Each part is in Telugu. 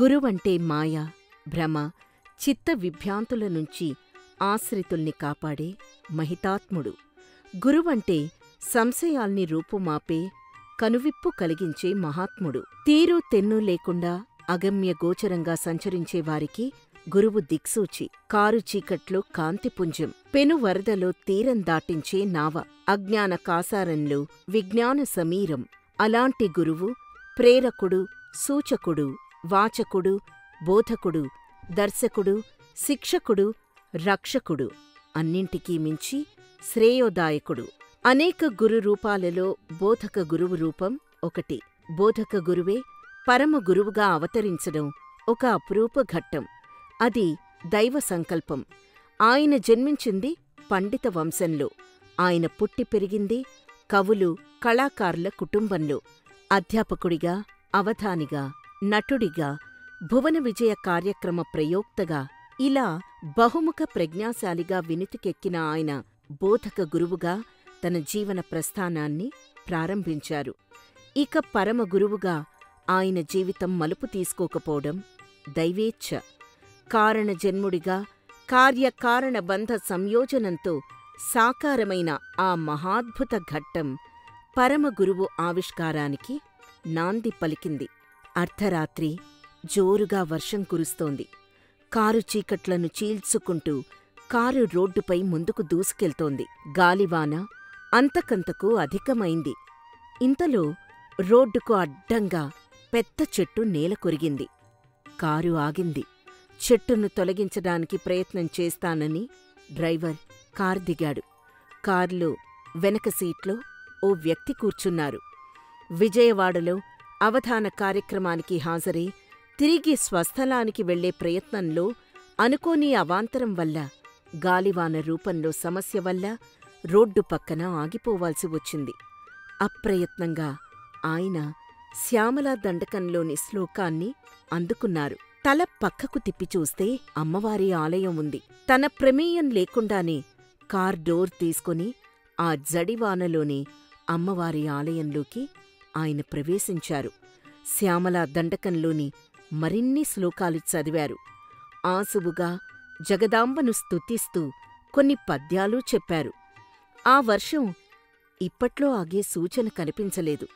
గురువంటే మాయ, భ్రమ, చిత్త విభ్రాంతుల నుంచి ఆశ్రితుల్ని కాపాడే మహితాత్ముడు. గురువంటే సంశయాల్ని రూపుమాపే, కనువిప్పు కలిగించే మహాత్ముడు. తీరు తెన్ను లేకుండా అగమ్యగోచరంగా సంచరించేవారికి గురువు దిక్సూచి. కారు చీకట్లో కాంతిపుంజం, పెను వరదలో తీరం దాటించే నావ, అజ్ఞాన కాసారంలో విజ్ఞాన సమీరం. అలాంటి గురువు ప్రేరకుడు, సూచకుడు, వాచకుడు, బోధకుడు, దర్శకుడు, శిక్షకుడు, రక్షకుడు, అన్నింటికీ మించి శ్రేయోదాయకుడు. అనేక గురు రూపాలలో బోధక గురువు రూపం ఒకటి. బోధక గురువే పరమ గురువుగా అవతరించడం ఒక అపురూప ఘట్టం. అది దైవ సంకల్పం. ఆయన జన్మించింది పండిత వంశంలో. ఆయన పుట్టి పెరిగింది కవులు, కళాకారుల కుటుంబంలో. అధ్యాపకుడిగా, అవధానిగా, నటుడిగా, భువన విజయ కార్యక్రమ ప్రయోక్తగా, ఇలా బహుముఖ ప్రజ్ఞాశాలిగా వినుతికెక్కిన ఆయన బోధక గురువుగా తన జీవన ప్రస్థానాన్ని ప్రారంభించారు. ఇక పరమ గురువుగా ఆయన జీవితం మలుపు తీసుకోకపోవడం దైవేచ్ఛ. కారణజన్ముడిగా కార్యకారణ బంధ సంయోజనంతో సాకారమైన ఆ మహాద్భుత ఘట్టం పరమగురువు ఆవిష్కారానికి నాంది పలికింది. అర్ధరాత్రి జోరుగా వర్షం కురుస్తోంది. కారు చీకట్లను చీల్చుకుంటూ కారు రోడ్డుపై ముందుకు దూసుకెళ్తోంది. గాలివాన అంతకంతకు అధికమైంది. ఇంతలో రోడ్డుకు అడ్డంగా పెద్ద చెట్టు నేల కొరిగింది. కారు ఆగింది. చెట్టును తొలగించడానికి ప్రయత్నం చేస్తానని డ్రైవర్ కారు దిగాడు. కారులో వెనక సీట్లో ఓ వ్యక్తి కూర్చున్నారు. విజయవాడలో అవధాన కార్యక్రమానికి హాజరై తిరిగి స్వస్థలానికి వెళ్లే ప్రయత్నంలో అనుకోని అవాంతరం వల్ల, గాలివాన రూపంలో సమస్య వల్ల రోడ్డు పక్కన ఆగిపోవాల్సి వచ్చింది. అప్రయత్నంగా ఆయన శ్యామలా దండకంలోని శ్లోకాన్ని అందుకున్నారు. తల పక్కకు తిప్పి చూస్తే అమ్మవారి ఆలయం ఉంది. తన ప్రమేయం లేకుండానే కార్ డోర్ తీసుకుని ఆ జడివానలోనే అమ్మవారి ఆలయంలోకి ఆయన ప్రవేశించారు. శ్యామలా దండకంలోని మరిన్ని శ్లోకాలు చదివారు. ఆసువుగా జగదాంబను స్తుతిస్తూ కొన్ని పద్యాలూ చెప్పారు. ఆ వర్షం ఇప్పట్లో ఆగే సూచన కనిపించలేదు.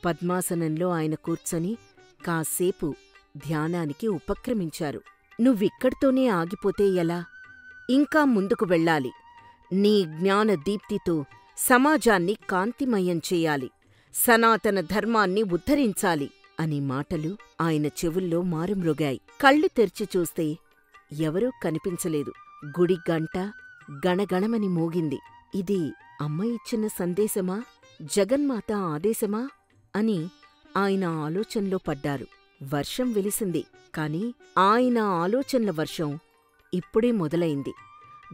పద్మాసనంలో ఆయన కూర్చొని కాసేపు ధ్యానానికి ఉపక్రమించారు. నువ్విక్కడితోనే ఆగిపోతే ఎలా? ఇంకా ముందుకు వెళ్ళాలి. నీ జ్ఞాన దీప్తితో సమాజాన్ని కాంతిమయం చేయాలి. సనాతన ధర్మాన్ని ఉద్ధరించాలి అనే మాటలు ఆయన చెవుల్లో మారుమ్రోగాయి. కళ్ళు తెరిచి చూస్తే ఎవరూ కనిపించలేదు. గుడి గంట గణగణమని మోగింది. ఇది అమ్మ ఇచ్చిన సందేశమా, జగన్మాత ఆదేశమా అని ఆయన ఆలోచనలో పడ్డారు. వర్షం వెలిసింది. కాని ఆయన ఆలోచనల వర్షం ఇప్పుడే మొదలైంది.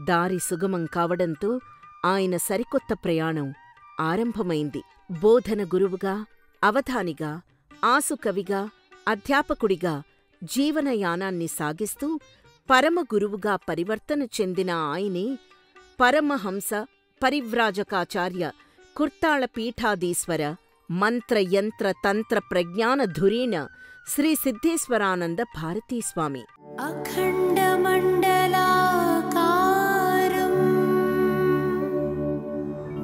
దారి సుగమం కావడంతో ఆయన సరికొత్త ప్రయాణం ఆరంభమైంది. బోధన గురువుగా, అవధానిగా, ఆసుకవిగా, అధ్యాపకుడిగా జీవనయానాన్ని సాగిస్తూ పరమగురువుగా పరివర్తన చెందిన ఆయనే పరమహంస పరివ్రాజకాచార్య కుర్తాళ పీఠాధీశ్వర మంత్రయంత్ర తంత్ర ప్రజ్ఞాన ధురీణ శ్రీ సిద్ధేశ్వరానంద భారతీస్వామి. అఖండమండలాకారం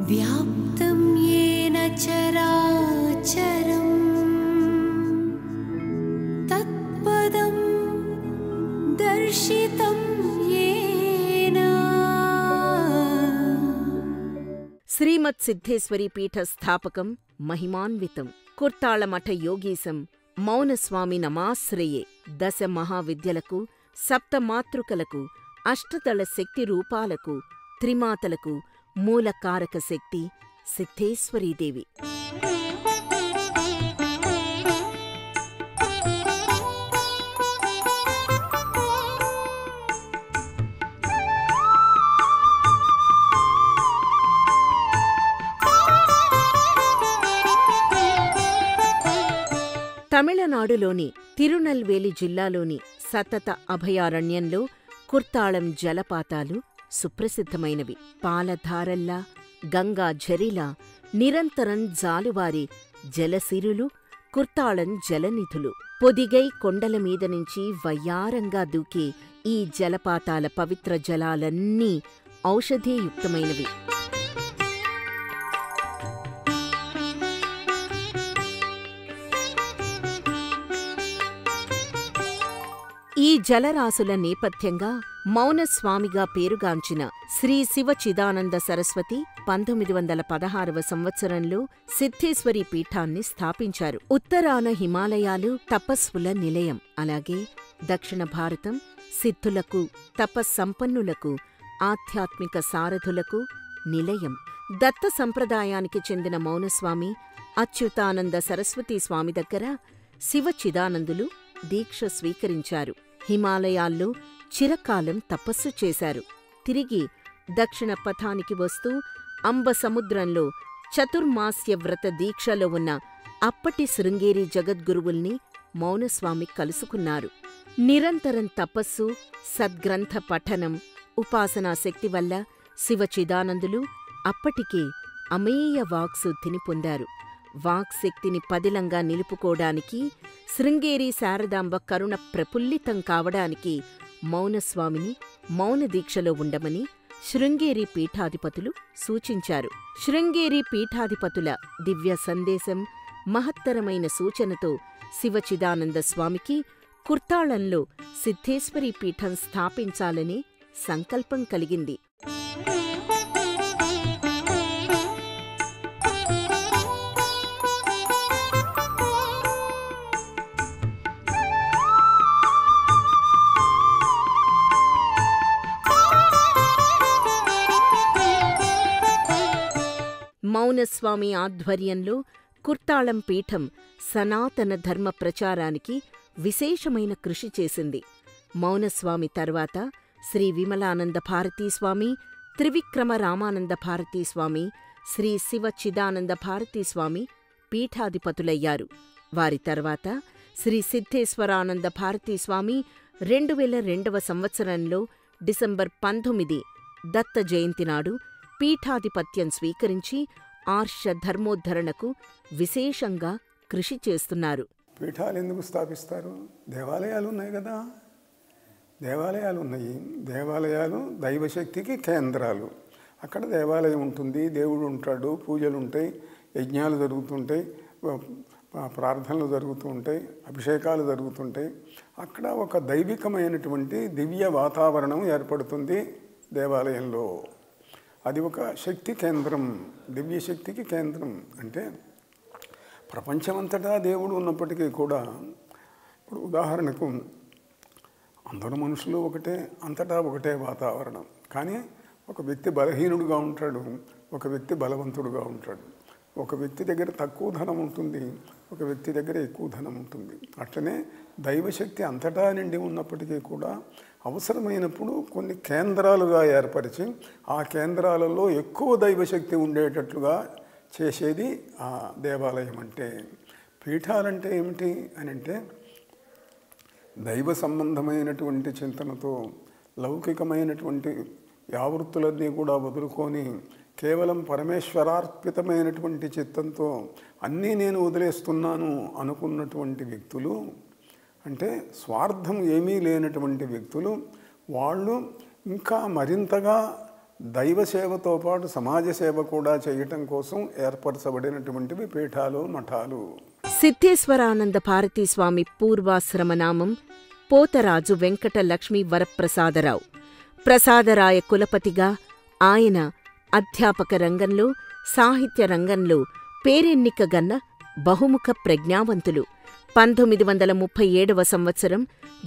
వ్యాప్తం యేన చరాచరం తత్పదం దర్శితం యేన. శ్రీమత్ సిద్ధేశ్వరీ పీఠ స్థాపకం మహిమాన్వితం. కుర్తాళమఠ యోగీశం మౌనస్వామి నమాశ్రయే. దశ మహావిద్యలకు, సప్తమాతృకలకు, అష్టదళ శక్తి రూపాలకు, త్రిమాతలకు మూలకారక శక్తి సిద్ధేశ్వరీదేవి. తమిళనాడులోని తిరునల్వేలి జిల్లాలోని సతత అభయారణ్యంలో కుర్తాళం జలపాతాలు సుప్రసిద్ధమైనవి. పాలధారల్లా, గంగా ఝరిలా నిరంతరం జాలువారి జలసిరులు కుర్తాళం జలనిధులు. పొదిగై కొండల మీద నుంచి వయ్యారంగా దూకే ఈ జలపాతాల పవిత్ర జలాలన్నీ ఔషధీయుక్తమైనవి. ఈ జలరాశుల నేపథ్యంగా మౌనస్వామిగా పేరుగాంచిన శ్రీ శివ చిదానంద సరస్వతి 1916వ సంవత్సరంలో సిద్ధేశ్వరి పీఠాన్ని స్థాపించారు. ఉత్తరాన హిమాలయాలు తపస్సుల నిలయం. అలాగే దక్షిణ భారతం సిద్ధులకు, తపస్సంపన్నులకు, ఆధ్యాత్మిక సారథులకు నిలయం. దత్త సంప్రదాయానికి చెందిన మౌనస్వామి అచ్యుతానంద సరస్వతీ స్వామి దగ్గర శివ చిదానందులు దీక్ష స్వీకరించారు. హిమాలయాల్లో చిరకాలం తపస్సు చేశారు. తిరిగి దక్షిణ పథానికి వస్తూ అంబ సముద్రంలో చతుర్మాస్య వ్రత దీక్షలో ఉన్న అప్పటి శృంగేరి జగద్గురువుల్ని మౌనస్వామి కలుసుకున్నారు. నిరంతరం తపస్సు, సద్గ్రంథ పఠనం, ఉపాసనా శక్తి వల్ల శివచిదానందులు అప్పటికే అమేయ వాక్శుద్ధిని పొందారు. వాక్శక్తిని పదిలంగా నిలుపుకోవడానికి, శృంగేరి శారదాంబ కరుణ ప్రఫుల్లితం కావడానికి మౌనస్వామిని మౌనదీక్షలో ఉండమని శృంగేరి పీఠాధిపతులు సూచించారు. శృంగేరి పీఠాధిపతుల దివ్య సందేశం, మహత్తరమైన సూచనతో శివచిదానంద స్వామికి కుర్తాళంలో సిద్ధేశ్వరి పీఠం స్థాపించాలనే సంకల్పం కలిగింది. మౌనస్వామి ఆధ్వర్యంలో కుర్తాళం పీఠం సనాతన ధర్మ ప్రచారానికి విశేషమైన కృషి చేసింది. మౌనస్వామి తర్వాత శ్రీ విమలానంద భారతీస్వామి, త్రివిక్రమ రామానంద భారతీస్వామి, శ్రీ శివ చిదానంద భారతీస్వామి పీఠాధిపతులయ్యారు. వారి తర్వాత శ్రీ సిద్ధేశ్వరానంద భారతీస్వామి 2002వ సంవత్సరంలో డిసెంబర్ 19 దత్త జయంతి నాడు పీఠాధిపత్యం స్వీకరించి ఆర్ష ధర్మోద్ధరణకు విశేషంగా కృషి చేస్తున్నారు. పీఠాలు ఎందుకు స్థాపిస్తారు? దేవాలయాలు ఉన్నాయి కదా, దేవాలయాలు ఉన్నాయి. దేవాలయాలు దైవశక్తికి కేంద్రాలు. అక్కడ దేవాలయం ఉంటుంది, దేవుడు ఉంటాడు, పూజలు ఉంటాయి, యజ్ఞాలు జరుగుతుంటాయి, ప్రార్థనలు జరుగుతూ ఉంటాయి, అభిషేకాలు జరుగుతుంటాయి. అక్కడ ఒక దైవికమైనటువంటి దివ్య వాతావరణం ఏర్పడుతుంది దేవాలయంలో. అది ఒక శక్తి కేంద్రం, దివ్యశక్తికి కేంద్రం. అంటే ప్రపంచమంతటా దేవుడు ఉన్నప్పటికీ కూడా, ఇప్పుడు ఉదాహరణకు అందరూ మనుషులు ఒకటే, అంతటా ఒకటే వాతావరణం. కానీ ఒక వ్యక్తి బలహీనుడుగా ఉంటాడు, ఒక వ్యక్తి బలవంతుడుగా ఉంటాడు. ఒక వ్యక్తి దగ్గర తక్కువ ధనం ఉంటుంది, ఒక వ్యక్తి దగ్గర ఎక్కువ ధనం ఉంటుంది. అట్లనే దైవశక్తి అంతటా నిండి ఉన్నప్పటికీ కూడా అవసరమైనప్పుడు కొన్ని కేంద్రాలుగా ఏర్పరిచి ఆ కేంద్రాలలో ఎక్కువ దైవశక్తి ఉండేటట్లుగా చేసేది ఆ దేవాలయం. అంటే పీఠాలంటే ఏమిటి అని అంటే, దైవ సంబంధమైనటువంటి చింతనతో లౌకికమైనటువంటి యావృత్తులన్నీ కూడా వదులుకొని కేవలం పరమేశ్వరార్పితమైనటువంటి చిత్తంతో అన్నీ నేను వదిలేస్తున్నాను అనుకున్నటువంటి వ్యక్తులు, అంటే స్వార్థం ఏమీ లేనటువంటి వ్యక్తులు, వాళ్ళు ఇంకా మరింతగా దైవ సేవతో పాటు సమాజ సేవ కూడా చేయటం కోసం ఏర్పరచబడినటువంటివి పీఠాలు, మఠాలు. సిద్ధేశ్వరానంద భారతీస్వామి పూర్వాశ్రమనామం పోతరాజు వెంకట లక్ష్మీ వరప్రసాదరావు. ప్రసాదరాయ కులపతిగా ఆయన అధ్యాపక రంగంలో, సాహిత్య రంగంలో పేరెన్నికగన్న బహుముఖ ప్రజ్ఞావంతులు. 1937వ సంవత్సరం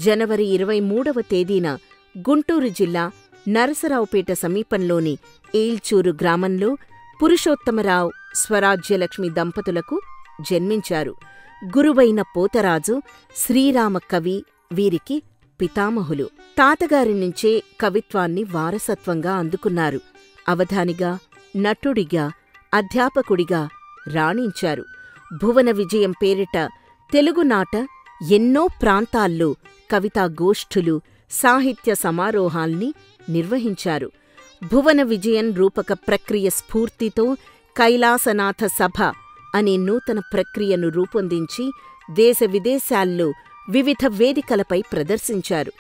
జనవరి 23వ తేదీన గుంటూరు జిల్లా నరసరావుపేట సమీపంలోని ఏల్చూరు గ్రామంలో పురుషోత్తమరావు స్వరాజ్యలక్ష్మి దంపతులకు జన్మించారు. గురువైన పోతరాజు శ్రీరామ కవి వీరికి పితామహులు. తాతగారి నుంచే కవిత్వాన్ని వారసత్వంగా అందుకున్నారు. అవధానిగా, నటుడిగా, అధ్యాపకుడిగా రాణించారు. భువన విజయం పేరిట తెలుగునాట ఎన్నో ప్రాంతాల్లో కవితా గోష్ఠులు, సాహిత్య సమారోహాల్ని నిర్వహించారు. భువన విజయం రూపక ప్రక్రియ స్ఫూర్తితో కైలాసనాథ సభ అనే నూతన ప్రక్రియను రూపొందించి దేశ విదేశాల్లో వివిధ వేదికలపై ప్రదర్శించారు.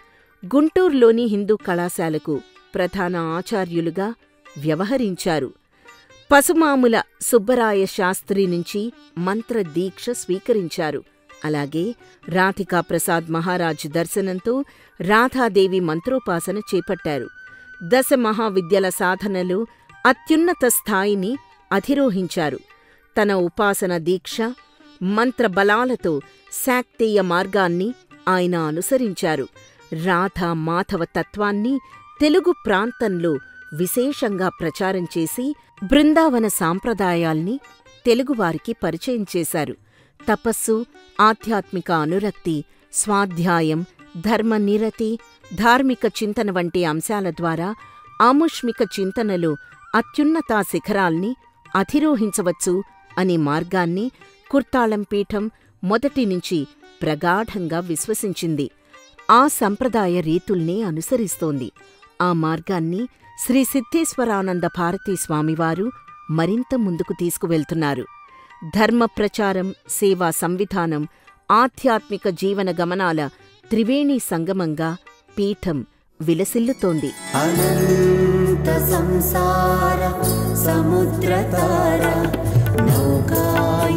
గుంటూరులోని హిందూ కళాశాలకు ప్రధాన ఆచార్యులుగా వ్యవహరించారు. పసుమాముల సుబ్బరాయ శాస్త్రి నుంచి మంత్రదీక్ష స్వీకరించారు. అలాగే రాధికా ప్రసాద్ మహారాజ్ దర్శనంతో రాధాదేవి మంత్రోపాసన చేపట్టారు. దశ మహావిద్యల సాధనలో అత్యున్నత స్థాయిని అధిరోహించారు. తన ఉపాసన దీక్ష, మంత్రబలాలతో శాక్తేయ మార్గాన్ని ఆయన అనుసరించారు. రాధా మాధవ తత్వాన్ని తెలుగు ప్రాంతంలో విశేషంగా ప్రచారం చేసి బృందావన సాంప్రదాయాల్ని తెలుగువారికి పరిచయం చేశారు. తపస్సు, ఆధ్యాత్మిక అనురక్తి, స్వాధ్యాయం, ధర్మనిరతి, ధార్మిక చింతన వంటి అంశాల ద్వారా ఆముష్మిక చింతనలో అత్యున్నత శిఖరాల్ని అధిరోహించవచ్చు అనే మార్గాన్ని కుర్తాళం పీఠం మొదటి నుంచి ప్రగాఢంగా విశ్వసించింది. ఆ సంప్రదాయ రీతుల్నే అనుసరిస్తోంది. ఆ మార్గాన్ని శ్రీ సిద్ధేశ్వరానంద భారతీ స్వామివారు మరింత ముందుకు తీసుకువెళ్తున్నారు. ధర్మ ప్రచారం, సేవా సంవిధానం, ఆధ్యాత్మిక జీవన గమనాల త్రివేణీ సంగమంగా పీఠం విలసిల్లుతోంది. అనంత సంసార సముద్రతార నౌకాయితాభ్యాం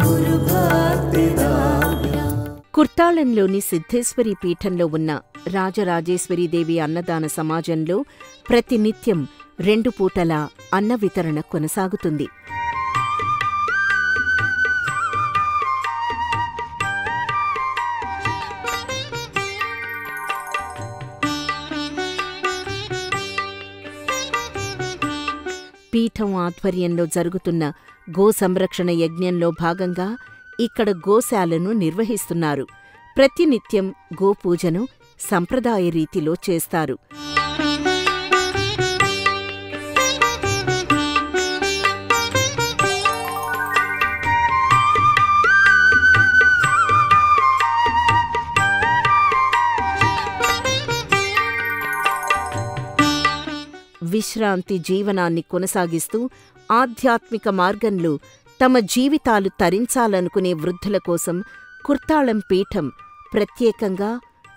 గురుభక్తిదాభ్యాం. కుర్తాళంలోని సిద్ధేశ్వరి పీఠంలో ఉన్న రాజరాజేశ్వరీదేవి అన్నదాన సమాజంలో ప్రతినిత్యం 2 పూటల అన్న వితరణ కొనసాగుతుంది. పీఠం ఆధ్వర్యంలో జరుగుతున్న గో సంరక్షణ యజ్ఞంలో భాగంగా ఇక్కడ గోశాలను నిర్వహిస్తున్నారు. ప్రతినిత్యం గోపూజను సంప్రదాయ రీతిలో చేస్తారు. విశ్రాంతి జీవనాన్ని కొనసాగిస్తూ ఆధ్యాత్మిక మార్గంలో తమ జీవితాలు తరించాలనుకునే వృద్ధుల కోసం కుర్తాళం పీఠం ప్రత్యేకంగా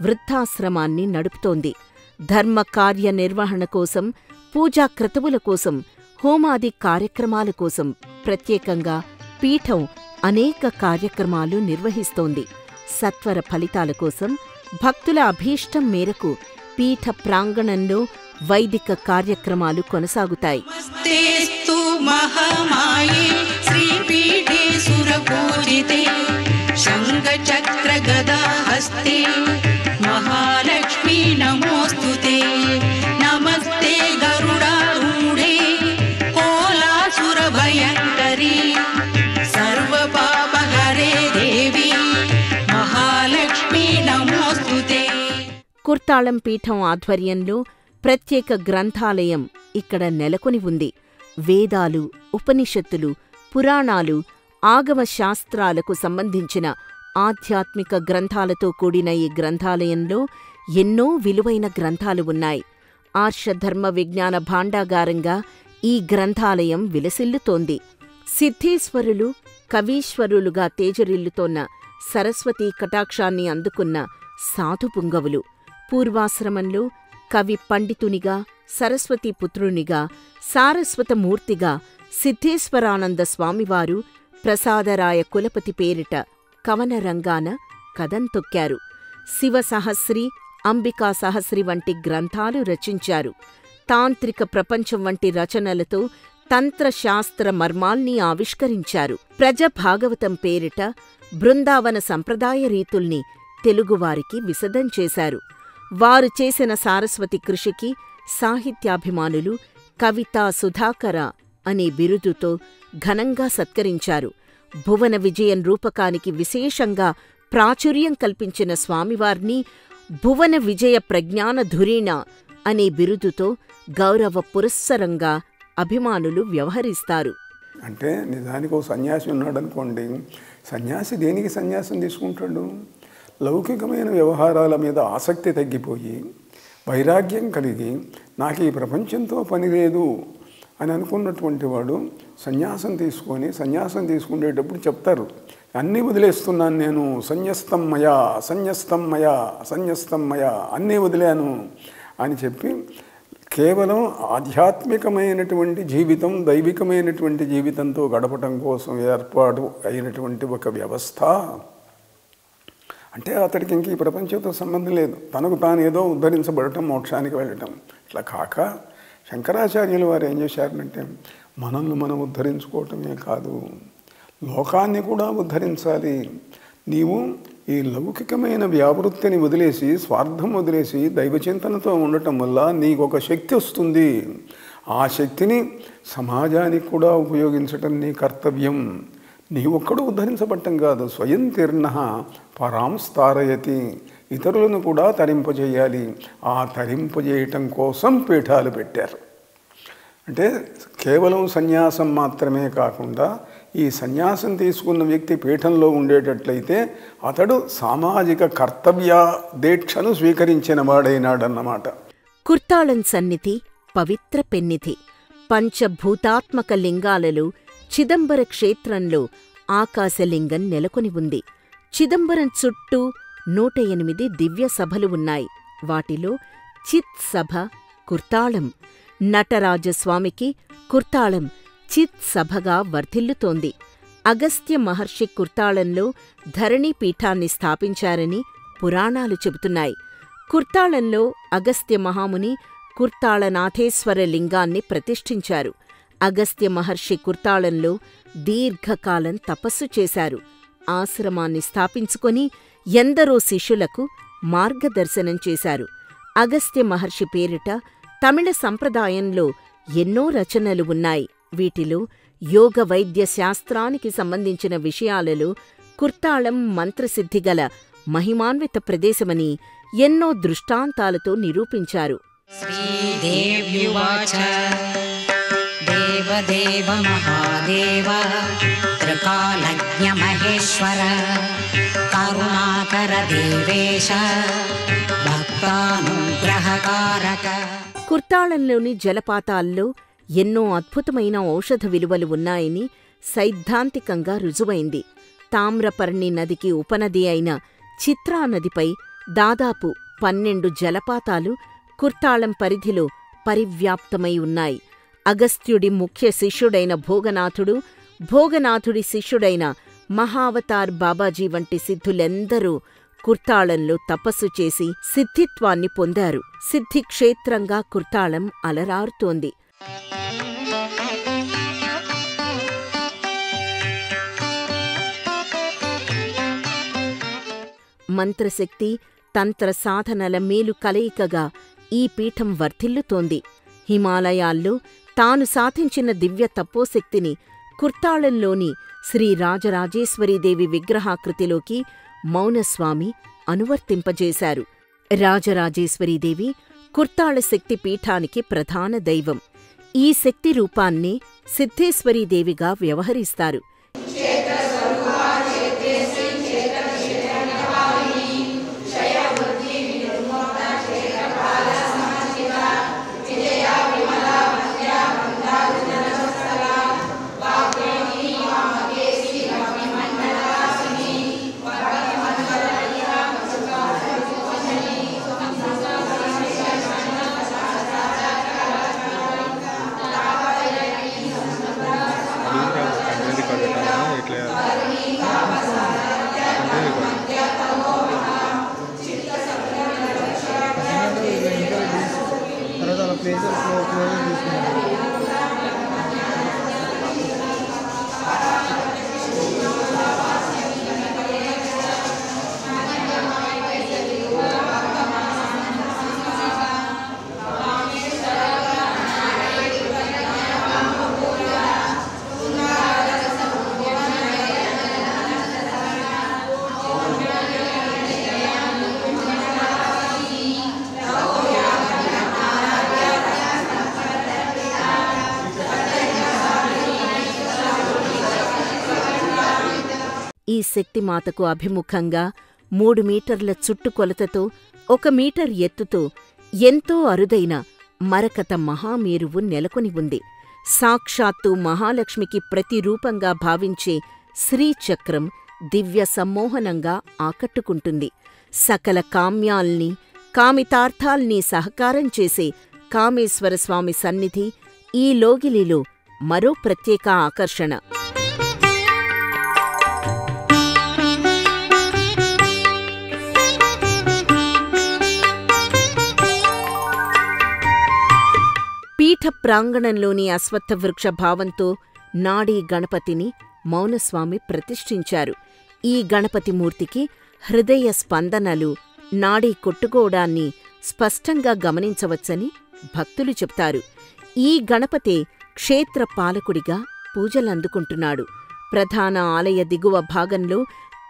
వృద్ధాశ్రమాన్ని నడుపుతోంది. ధర్మ కార్య నిర్వహణ కోసం, పూజా క్రతువుల కోసం, హోమాది కార్యక్రమాల కోసం ప్రత్యేకంగా పీఠం అనేక కార్యక్రమాలు నిర్వహిస్తోంది. సత్వర ఫలితాల కోసం భక్తుల అభీష్టం మేరకు పీఠ ప్రాంగణంలో వైదిక కార్యక్రమాలు కొనసాగుతాయి. నమస్తేస్తు మహామాయే శ్రీపీఠే సురపూజితే శంఖచక్ర గదా హస్తే మహాలక్ష్మీ నమోస్తుతే. నమస్తే గరుడారూఢే కోలాసుర భయంకరీ సర్వపాపహరే దేవి మహాలక్ష్మీ నమోస్తుతే. కుర్తాళం పీఠం ఆధ్వర్యంలో ప్రత్యేక గ్రంథాలయం ఇక్కడ నెలకొని ఉంది. వేదాలు, ఉపనిషత్తులు, పురాణాలు, ఆగమ శాస్త్రాలకు సంబంధించిన ఆధ్యాత్మిక గ్రంథాలతో కూడిన ఈ గ్రంథాలయంలో ఎన్నో విలువైన గ్రంథాలు ఉన్నాయి. ఆర్షధర్మ విజ్ఞాన భాండాగారంగా ఈ గ్రంథాలయం విలసిల్లుతోంది. సిద్ధేశ్వరులు, కవీశ్వరులుగా తేజరిల్లుతోన్న సరస్వతీ కటాక్షాన్ని అందుకున్న సాధుపుంగవులు. పూర్వాశ్రమంలో కవి పండితునిగా, సరస్వతీ పుత్రునిగా, సారస్వతమూర్తిగా సిద్ధేశ్వరానంద స్వామివారు ప్రసాదరాయ కులపతి పేరిట కవన రంగాన కదం తొక్కారు. శివసహస్రి, అంబికా సహస్రి వంటి గ్రంథాలు రచించారు. తాంత్రిక ప్రపంచం వంటి రచనలతో తంత్రశాస్త్ర మర్మాల్ని ఆవిష్కరించారు. ప్రజభాగవతం పేరిట బృందావన సంప్రదాయ రీతుల్ని తెలుగువారికి విశదం చేశారు. వారు చేసిన సారస్వతి కృషికి సాహిత్యాభిమానులు కవితా సుధాకర అనే బిరుదుతో ఘనంగా సత్కరించారు. భువన విజయం రూపకానికి విశేషంగా ప్రాచుర్యం కల్పించిన స్వామివార్ని భువన విజయ ప్రజ్ఞాన ధురీణ అనే బిరుదుతో గౌరవ పురస్సరంగా అభిమానులు వ్యవహరిస్తారు. అంటే నిజానికి ఓ సన్యాసి ఉన్నాడనుకోండి, సన్యాసి దేనికి సన్యాసం తీసుకుంటాడు? లౌకికమైన వ్యవహారాల మీద ఆసక్తి తగ్గిపోయి వైరాగ్యం కలిగి నాకు ఈ ప్రపంచంతో పని లేదు అని అనుకున్నటువంటి వాడు సన్యాసం తీసుకునేటప్పుడు చెప్తారు, అన్నీ వదిలేస్తున్నాను నేను, సన్యస్తం మయా అన్నీ వదిలాను అని చెప్పి కేవలం ఆధ్యాత్మికమైనటువంటి జీవితం, దైవికమైనటువంటి జీవితంతో గడపటం కోసం ఏర్పాటు అయినటువంటి ఒక వ్యవస్థ. అంటే అతడికి ఇంక ఈ ప్రపంచంతో సంబంధం లేదు, తనకు తాను ఏదో ఉద్ధరించబడటం, మోక్షానికి వెళ్ళటం. ఇట్లా కాక శంకరాచార్యులు వారు ఏం చేశారంటే, మనల్ని మనం ఉద్ధరించుకోవటమే కాదు, లోకాన్ని కూడా ఉద్ధరించాలి. నీవు ఈ లౌకికమైన వ్యావృత్తిని వదిలేసి, స్వార్థం వదిలేసి దైవచింతనతో ఉండటం వల్ల నీకు ఒక శక్తి వస్తుంది. ఆ శక్తిని సమాజానికి కూడా ఉపయోగించటం నీ కర్తవ్యం. నీ ఒక్కడు ఉద్ధరించబట్టం కాదు, స్వయం తీర్ణ పరాంస్తారయతి, ఇతరులను కూడా తరింపజేయాలి. ఆ తరింపజేయటం కోసం పీఠాలు పెట్టారు. అంటే కేవలం సన్యాసం మాత్రమే కాకుండా ఈ సన్యాసం తీసుకున్న వ్యక్తి పీఠంలో ఉండేటట్లయితే అతడు సామాజిక కర్తవ్య దీక్షను స్వీకరించిన వాడైనాడన్నమాట. కుర్తాళం సన్నిధి పవిత్ర పెన్నిధి. పంచభూతాత్మక లింగాలలో చిదంబర క్షేత్రంలో ఆకాశలింగం నెలకొని ఉంది. చిదంబరం చుట్టూ 108 దివ్య సభలు ఉన్నాయి. వాటిలో చిత్ సభ కుర్తాళం. నటరాజస్వామికి కుర్తాళం చిత్ సభగా వర్ధిల్లుతోంది. అగస్త్య మహర్షి కుర్తాళంలో ధరణి పీఠాన్ని స్థాపించారని పురాణాలు చెబుతున్నాయి. కుర్తాళంలో అగస్త్య మహాముని కుర్తాళనాథేశ్వర లింగాన్ని ప్రతిష్ఠించారు. అగస్త్య మహర్షి కుర్తాళంలో దీర్ఘకాలం తపస్సు చేశారు. ఆశ్రమాన్ని స్థాపించుకొని ఎందరో శిష్యులకు మార్గదర్శనం చేశారు. అగస్త్య మహర్షి పేరిట తమిళ సంప్రదాయంలో ఎన్నో రచనలు ఉన్నాయి. వీటిలో యోగ వైద్య శాస్త్రానికి సంబంధించిన విషయాలలో కుర్తాళం మంత్రసిద్ధిగల మహిమాన్విత ప్రదేశమని ఎన్నో దృష్టాంతాలతో నిరూపించారు. శ్రీదేవ్యువాచ దేవదేవ మహాదేవ త్రికాలజ్ఞ మహేశ్వర కరుణాకర దేవేశ భక్తానుగ్రహకారక. కుర్తాళంలోని జలపాతాల్లో ఎన్నో అద్భుతమైన ఔషధ విలువలు ఉన్నాయని సైద్ధాంతికంగా రుజువైంది. తామ్రపర్ణి నదికి ఉపనది అయిన చిత్రా నదిపై దాదాపు 12 జలపాతాలు కుర్తాళం పరిధిలో పరివ్యాప్తమై ఉన్నాయి. అగస్త్యుడి ముఖ్య శిష్యుడైన భోగనాథుడు, భోగనాథుడి శిష్యుడైన మహావతార్ బాబాజీ వంటి సిద్ధులెందరూ కుర్తాళంలో తపస్సు చేసి సిద్ధిత్వాన్ని పొందారు. సిద్ధిక్షేత్రంగా కుర్తాళం అలరారుతోంది. మంత్రశక్తి, తంత్ర సాధనల మేలు కలయికగా ఈ పీఠం వర్ధిల్లుతోంది. హిమాలయాల్లో తాను సాధించిన దివ్య తపోశక్తిని కుర్తాళంలోని శ్రీ రాజరాజేశ్వరీదేవి విగ్రహాకృతిలోకి మౌనస్వామి అనువర్తింపజేశారు. రాజరాజేశ్వరీదేవి కుర్తాళ శక్తి పీఠానికి ప్రధాన దైవం. ఈ శక్తి రూపాన్ని సిద్ధేశ్వరీదేవిగా వ్యవహరిస్తారు. ఈ శక్తిమాతకు అభిముఖంగా 3 మీటర్ల చుట్టుకొలతతో 1 మీటర్ ఎత్తుతో ఎంతో అరుదైన మరకత మహామేరువు నెలకొని ఉంది. సాక్షాత్తు మహాలక్ష్మికి ప్రతిరూపంగా భావించే శ్రీచక్రం దివ్య సమ్మోహనంగా ఆకట్టుకుంటుంది. సకల కామ్యాల్ని, కామితార్థాల్ని సహకారం చేసే కామేశ్వరస్వామి సన్నిధి ఈ లోగిలిలో మరో ప్రత్యేక ఆకర్షణ. పీఠ ప్రాంగణంలోని అశ్వత్థవృక్ష భావంతో నాడీ గణపతిని మౌనస్వామి ప్రతిష్ఠించారు. ఈ గణపతి మూర్తికి హృదయ స్పందనలు, నాడీ కొట్టుకోవడాన్ని స్పష్టంగా గమనించవచ్చని భక్తులు చెప్తారు. ఈ గణపతే క్షేత్ర పాలకుడిగా పూజలందుకుంటున్నాడు. ప్రధాన ఆలయ దిగువ భాగంలో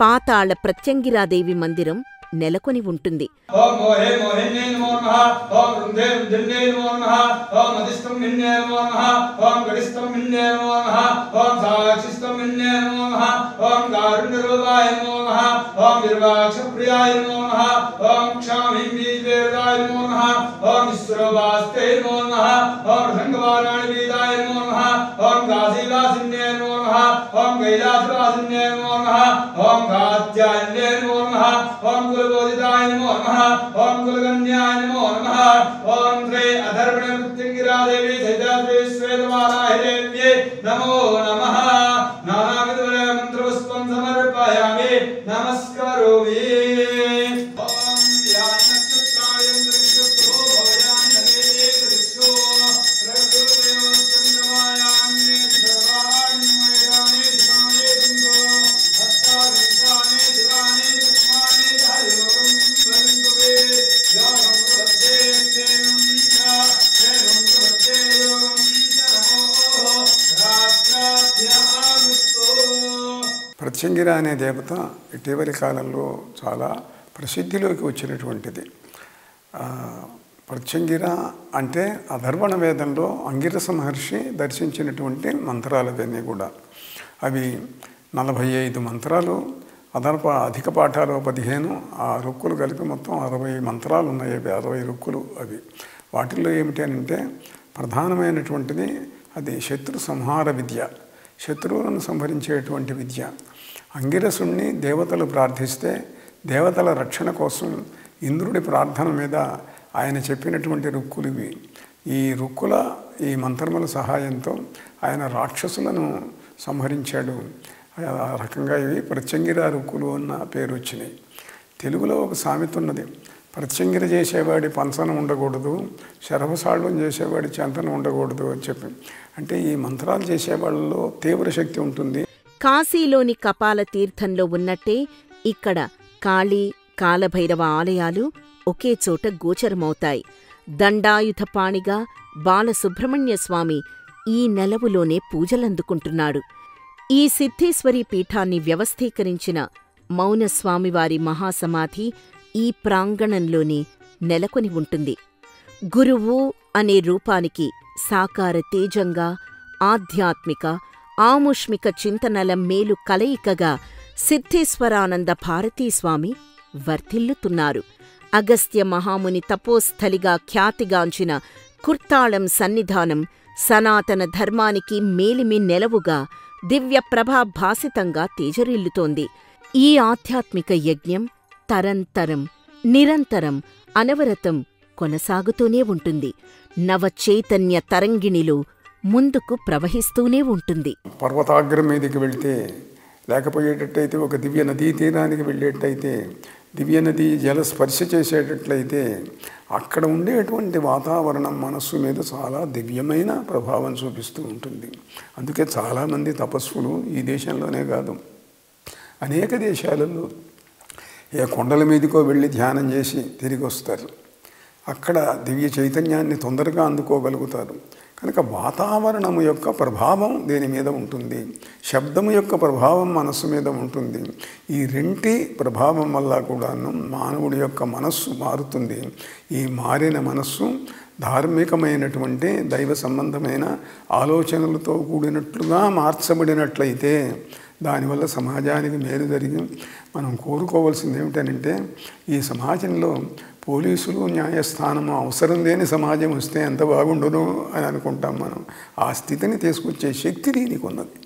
పాతాళ ప్రత్యంగిరాదేవి మందిరం నెలకొని ఉంటుంది. ఓం మోహే మోహిన్యే నమో నమః. ఓం రుంధే రుంధిన్యే నమో నమః. ఓం అధిష్టమిన్యే నమో నమః. ఓం గడిష్టమిన్యే నమో నమః. ఓం సాక్షిష్టమిన్యే నమో నమః. ఓం కారుణ్యరూపాయ నమో నమః. ఓం నిర్వాక్షప్రియాయ నమో నమః. ఓం క్షామింబీజవేదాయ నమో నమః. ఓం విశ్వవాస్తే నమో నమః. ఓం సంగవారాణి వేదాయ నమో నమః. ఓం కాశీవాసిన్యే నమో నమః. ఓం కైలాసవాసిన్యే నమో నమః. ఓం కాత్యాయన్యే నమో నమః. ఓం కులబోధితాయ నమో నమః. ఓం కులగణ్యాయ నమో నమః. ఓం శ్రీ అధర్వణ ప్రత్యంగిరాదేవి సైతాశ్రీ శ్వేతమాలాహిరేవ్యే నమో నమః. నానావిధ మంత్రపుష్పం సమర్పయామి, నమస్కరోమి. ఓం యానక్షత్రాయం దృశ్యతో భవయాన్నవేదేకదిశో ప్రకృతయో చంద్రమాయాన్నే సర్వాణ్యమేదానే దివానే దుందో హస్తావింసానే దివానే చక్మానే ధాయోగం స్వరంతువే యోగం ప్రవద్దే తేనం తేనం ప్రవద్దే యోగం చరమో రాత్రాధ్యాగుస్తో. ప్రత్యంగిర అనే దేవత ఇటీవలి కాలంలో చాలా ప్రసిద్ధిలోకి వచ్చినటువంటిది. ప్రత్యంగిర అంటే అధర్వణ వేదంలో అంగిరస మహర్షి దర్శించినటువంటి మంత్రాలవన్నీ కూడా. అవి 45 మంత్రాలు, అధిక పాఠాలు 15, ఆ రుక్కులు కలిపి మొత్తం 60 మంత్రాలు ఉన్నాయి. అవి 60 రుక్కులు. అవి వాటిల్లో ఏమిటి అంటే ప్రధానమైనటువంటిది అది శత్రు సంహార విద్య, శత్రువులను సంహరించేటువంటి విద్య. అంగిరసుణ్ణి దేవతలు ప్రార్థిస్తే దేవతల రక్షణ కోసం ఇంద్రుడి ప్రార్థన మీద ఆయన చెప్పినటువంటి రుక్కులు ఇవి. ఈ మంత్రముల సహాయంతో ఆయన రాక్షసులను సంహరించాడు. ఆ రకంగా ఇవి ప్రత్యంగిర రుక్కులు అన్న పేరు వచ్చినాయి. తెలుగులో ఒక సామెత ఉన్నది, ప్రత్యంగిర చేసేవాడి పంచనం ఉండకూడదు, శరభసాళ్ళం చేసేవాడి చెంతనం ఉండకూడదు అని చెప్పి. అంటే ఈ మంత్రాలు చేసేవాళ్ళలో తీవ్ర శక్తి ఉంటుంది. కాశీలోని కపాల తీర్థంలో ఉన్నట్టే ఇక్కడ కాళీ, కాలభైరవ ఆలయాలు ఒకే చోట గోచరమవుతాయి. దండాయుధపాణిగా బాలసుబ్రహ్మణ్య స్వామి ఈ నెలవులోనే పూజలందుకుంటున్నాడు. ఈ సిద్ధేశ్వరీ పీఠాన్ని వ్యవస్థీకరించిన మౌనస్వామివారి మహాసమాధి ఈ ప్రాంగణంలోనే నెలకొని ఉంటుంది. గురువు అనే రూపానికి సాకార తేజంగా ఆధ్యాత్మిక, ఆముష్మిక చింతనల మేలు కలయికగా సిద్ధేశ్వరానంద భారతీస్వామి వర్ధిల్లుతున్నారు. అగస్త్య మహాముని తపోస్థలిగా ఖ్యాతిగాంచిన కుర్తాళం సన్నిధానం సనాతన ధర్మానికి మేలిమి నెలవుగా దివ్య ప్రభాభాసితంగా తేజరిల్లుతోంది. ఈ ఆధ్యాత్మిక యజ్ఞం తరంతరం, నిరంతరం, అనవరతం కొనసాగుతూనే ఉంటుంది. నవచైతన్య తరంగిణిలో ముందుకు ప్రవహిస్తూనే ఉంటుంది. పర్వతాగ్రం మీదకి వెళ్తే, లేకపోయేటట్టయితే ఒక దివ్య నదీ తీరానికి వెళ్ళేటైతే, దివ్య నదీ జల స్పర్శ చేసేటట్లయితే అక్కడ ఉండేటువంటి వాతావరణం మనస్సు మీద చాలా దివ్యమైన ప్రభావం చూపిస్తూ ఉంటుంది. అందుకే చాలామంది తపస్సులు ఈ దేశంలోనే కాదు, అనేక దేశాలలో ఏ కొండల మీదకో వెళ్ళి ధ్యానం చేసి తిరిగి వస్తారు. అక్కడ దివ్య చైతన్యాన్ని తొందరగా అందుకోగలుగుతారు. కనుక వాతావరణము యొక్క ప్రభావం దీని మీద ఉంటుంది, శబ్దము యొక్క ప్రభావం మనస్సు మీద ఉంటుంది. ఈ రెంటి ప్రభావం వల్ల కూడాను మానవుడి యొక్క మనస్సు మారుతుంది. ఈ మారిన మనస్సు ధార్మికమైనటువంటి దైవ సంబంధమైన ఆలోచనలతో కూడినట్లుగా మార్చబడినట్లయితే దానివల్ల సమాజానికి మేలు జరిగి మనం కోరుకోవాల్సింది ఏమిటంటే ఈ సమాజంలో పోలీసులు న్యాయస్థానము అవసరం లేని సమాజం వస్తే ఎంత బాగుండును అని అనుకుంటాం మనం. ఆ స్థితిని తీసుకొచ్చే శక్తి దీనికి ఉన్నది.